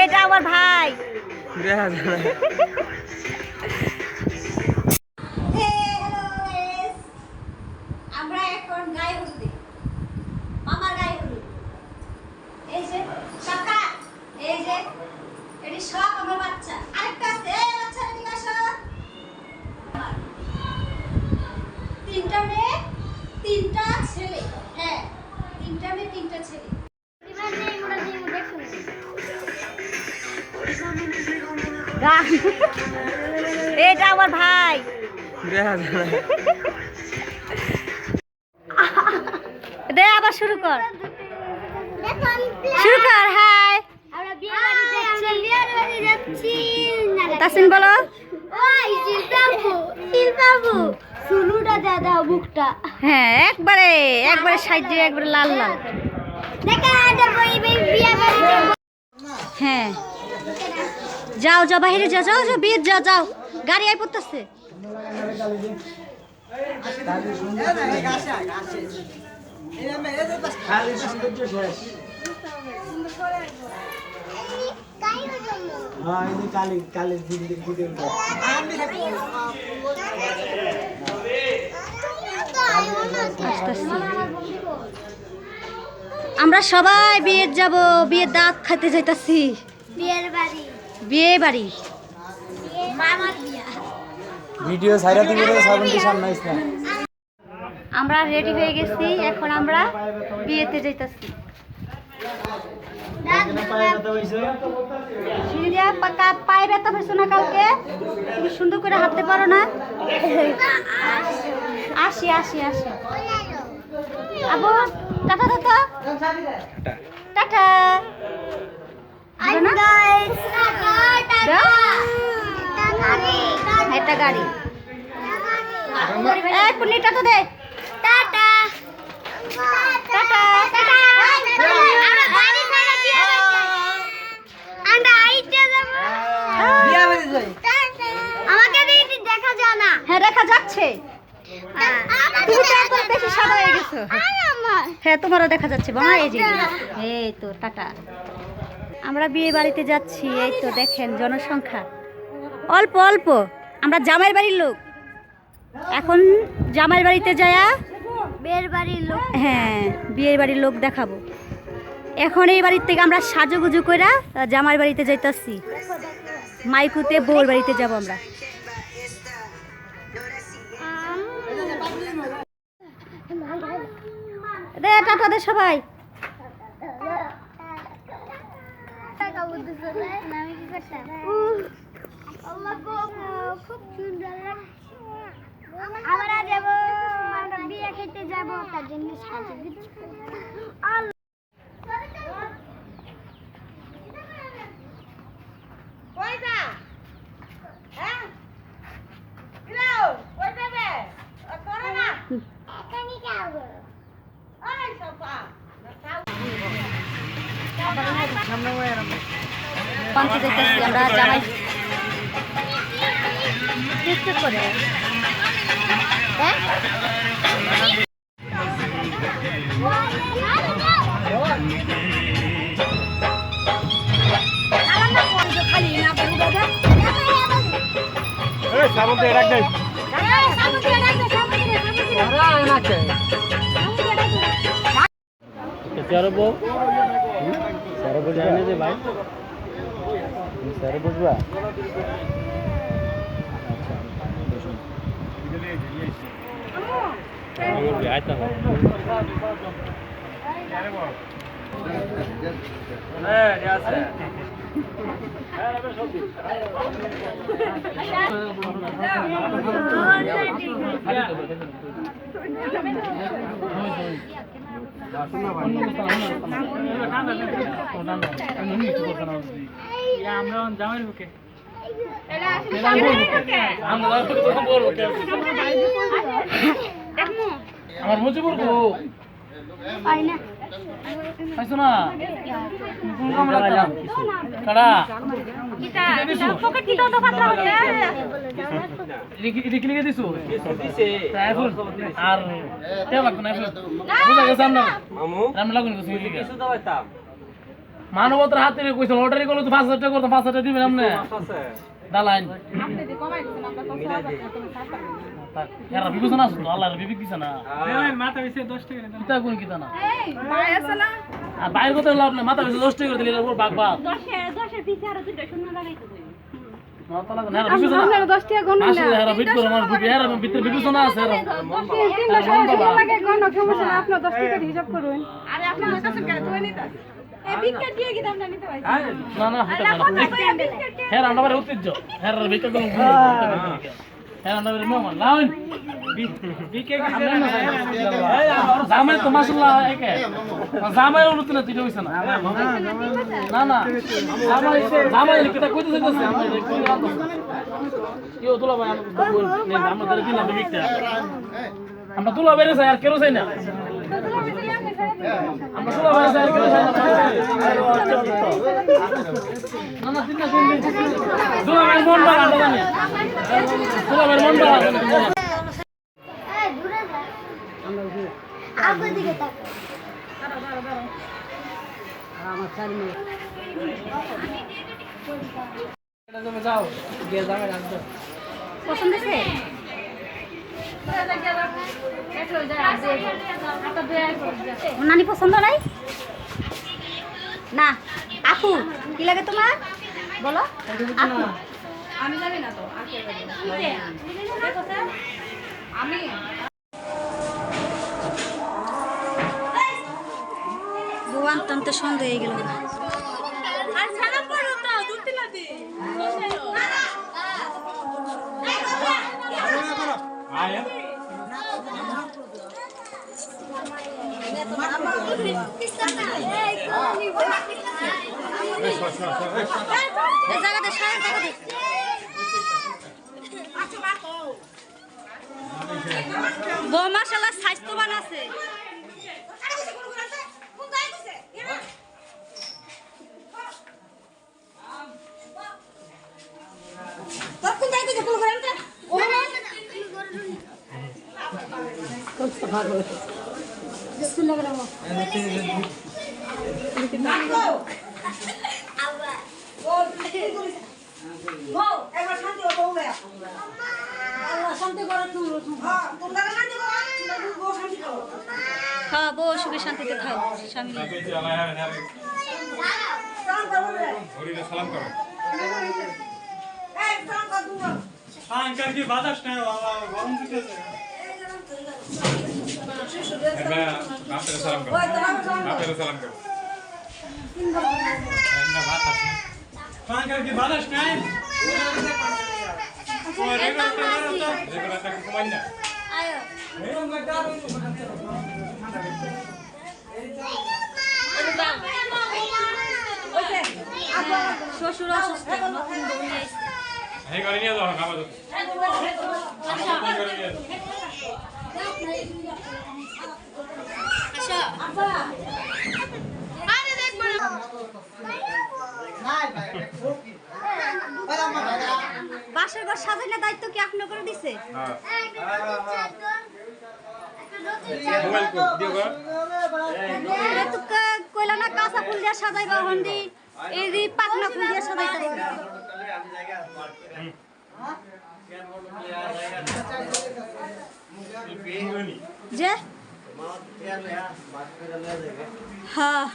এটা আমার ভাই। আমরা এখন গায়ে হলুদে, মামার গায়ে হলুদ। এই যে কাকা, এই যে এটি সব আমার বাচ্চা। আরেকটা আছে, এই বাচ্চা এদিকে আসো। তিনটা মেয়ে, তিনটা ছেলে। হ্যাঁ, তিনটা মেয়ে, তিনটা ছেলে। এটা আমার ভাই। দে আবার শুরু কর, শুরু কর। হাই, তাসিন বলো। হ্যাঁ, একবারে একবারে সাইজে, একবারে লাল লাল। হ্যাঁ, যাও যাও বাহিরে যাও, যাও যাও বিয়ে যাও, যাও গাড়ি আই পড়তেছে। আমরা সবাই বিয়ে যাব, বিয়ের দাঁত খাইতে যাইতাছি। বিয়ের বাড়ি, বিয়ে বাড়ি, মামার বিয়া। ভিডিও ছাইরা দিবে রে, সাবনটি সামনে আইছ না। আমরা রেডি হয়ে গেছি, এখন আমরা বিয়েতে যাইতাছি। পায়ে ব্যথা হয়েছে না কালকে? তুমি সুন্দর করে হাঁটতে পারো না? আসি আসি আসি। আবু টাটা টাটা টাটা। এটা গাড়ি, পুনি টাটা দে। Tata tata tata. আমাকে দেখা যায় না। হ্যাঁ দেখা যাচ্ছে, তুমি তো একবার বেশি সাদা হয়ে গেছো। হ্যাঁ তোমারও দেখা যাচ্ছে বাবা। এই যে এই তো টাটা। আমরা বিয়ে বাড়িতে যাচ্ছি। এই তো দেখেন জনসংখ্যা অল্প অল্প। আমরা জামাইয়ের বাড়ির লোক, এখন জামাইয়ের বাড়িতে যায়া বিয়ের বাড়ির লোক, হ্যাঁ বিয়ের বাড়ির লোক দেখাবো। এখন এই বাড়ির থেকে আমরা সাজুগুজু করে জামাইয়ের বাড়িতে যাইতাছি। মাইকুতে বউর বাড়িতে যাব আমরা। দে টাটা দে সবাই। খুব সুন্দর লাগছে। আমরা যাব, আমরা বিয়ে খেতে যাব, তার জন্য সাজে দিচ্ছি। আমরা জামাই করে আমরা জামাই বুকে আমার মুছে পড়বো। পাইছো না কোন কাম লাগতা কাড়া কিটা পকেট কিটা তো পাতলা হচ্ছে এটা কি লিখে দিছো তাইফুল আর তে লাগতো না বুঝা গেছ আমরা মামু আমরা লাগুন কিছু লিখে কিছু দাওয়াইতাম মানবতার হাতে কইছিল অর্ডারই করলো তো 5000 টাকা করতাম 5000 টাকা দিবেন আপনি দালাইন আপনি দি কমাই দিছেন আমরা তো 6000 এরা বিবেচনা না শুনো আল্লাহর বিবেক দিছে না দেন মাথা বেশি 10 টাকা দেন কিতা কোন কিতা না এই ভাই আছে না আর বাইরে কত লাভ না মাথা বেশি 10 টাকা দিলে ওর বাগ বাগ 10 এর পিছে আর দুটো শূন্য লাগাইতে কই মাথা লাগা না বিবেচনা আমরা 10 টাকা গণ না আসলে এরা বিট করে আমার বুবি এরা ভিতরে বিবেচনা আছে এরা 10 300 লাগে গণ সমস্যা না আপনি 10 টাকা হিসাব করুন আরে আপনার কাছে কেন তুই নিতা এই বিকেট দিয়ে কি দাম না নিতে পারছি না না হ্যাঁ রান্না বারে ঐতিহ্য হ্যাঁ বিকেট গুলো হ্যাঁ রান্না বারে মেহমান লাউন বিকেট জামাই তো মাশাআল্লাহ একে জামাই উঠতে না তুই হইছ না না না জামাই কিটা কইতে যাইতাছে আমরা কই আনতো ইও তোলা ভাই আমরা ধরে দিলাম বিকেটটা আমরা তোলা বেরে যাই আর কেন যাই না আমরা তোলা বেরে যাই আর কেন যাই না না তিনটা কোন দিন তোলা বের মন বাড়া জানি তোলা বের মন বাড়া জানি এই দূরে যা আমরা উঠে আপনি দিকে তাকাও আমার সামনে এটা তুমি যাও গিয়ে যাবে রাখো পছন্দ হয়েছে নানি পছন্দ নাই না আপু কি লাগে তোমার বলো আপু আমি জানি না তো আমি ভগবান তন্তে সন্দেহ হয়ে গেল মাশাআল্লাহ স্বাস্থ্যবান আছে হ্যাঁ বউ সুখে শান্তিতে থাক স্বামী শ্বশুর অসুস্থ বাসার ঘর সাজানোর দায়িত্ব কি আপনি করে দিছে কইলা না কাঁচা ফুল দিয়ে সাজাইবা হন্দি এই যে পাতলা ফুল দিয়ে সাজাইতাছে যে হ্যাঁ